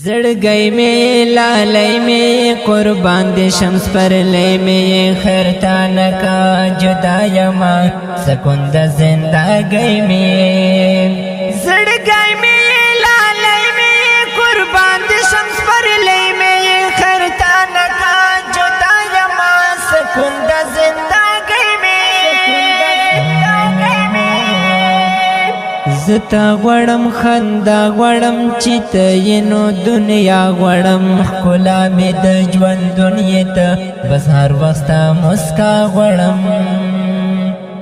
زڑگئی میں لالی میں قربان دے شمس پر لے میں خیرتانہ کا جدا یما سکون دا زندگی میں زڑگئی میں لالی میں قربان دے شمس پر لے میں خیرتانہ کا جدا یما سکون دا زندگی میں زتا غړم خندا غړم چې ته یې نو دنیا غړم ښکلا مې د ژوند دنیا ته بس هر وخت ستا مسکا غړم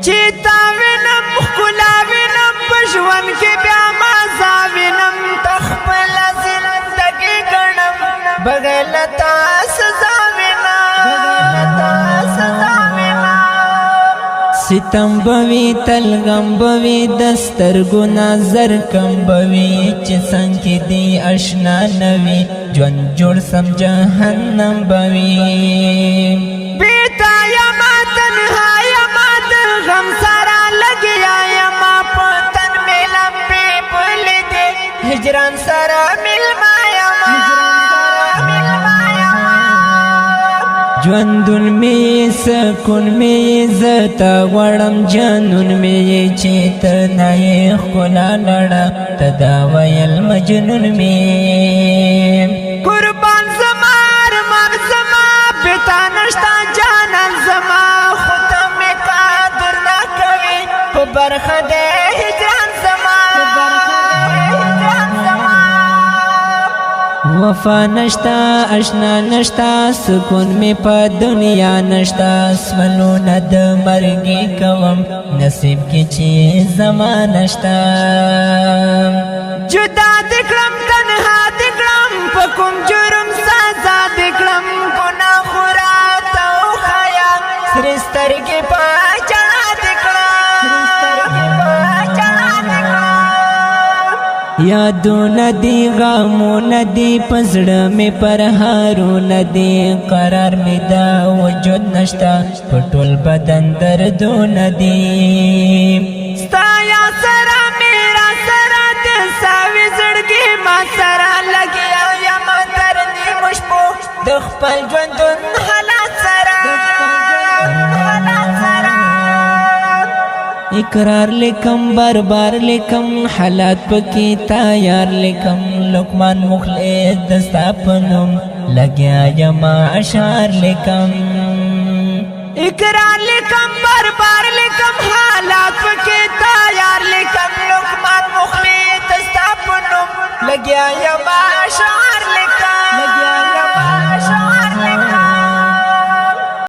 چې تا وینم ښکلا وینم په ژوند کې بیا مزه وینم ته خپله زندګي ګڼم بغیر له تا سزا ستم بوی تلغم بوی دستر گنا زر کم بوی چه سنگ دی اشنا نوی جون جوڑ سم جہنم بوی بیتا یما تنہا یما غم سارا لگیا یما پتن میں لمبے بولی دے ہجران سارا ملما یما ژوندون می سکون می زتا غړم جنون می چې ته نه یې ښکلا لړه ته دا ویل مجنون می قربان زما ارمان زما بتا نشتا جانان زما خو ته مې قدر نه کوې په برخه د هجران زما وفا نشتا اشنا نشتا سکون می په دنیا نشتا سملونه د مرګي کوم نصیب کې چې زما نشتا جدا دکړم تنها دکړم په کوم جرم سزا دکړم ګناه خورات او خیا سر سترګې په چړا یادون دی غامون دی پزړه می پر هارون دی قرار می دا وجود نشتا پټول بدن دردون دی ستا یا سرا میرا سرا د ساوي زړګي ما سرا لګیا یم تر نیمو شپو د خپل ژوندون حالات سرا اقرار لکم بربار لکم حالات پکی تیار لکم لقمان مخلص دستا پنم لگیا یما اشعار لکم اقرار لکم بربار لکم حالات پکی تیار لکم لقمان مخلص دستا پنم لگیا یما اشعار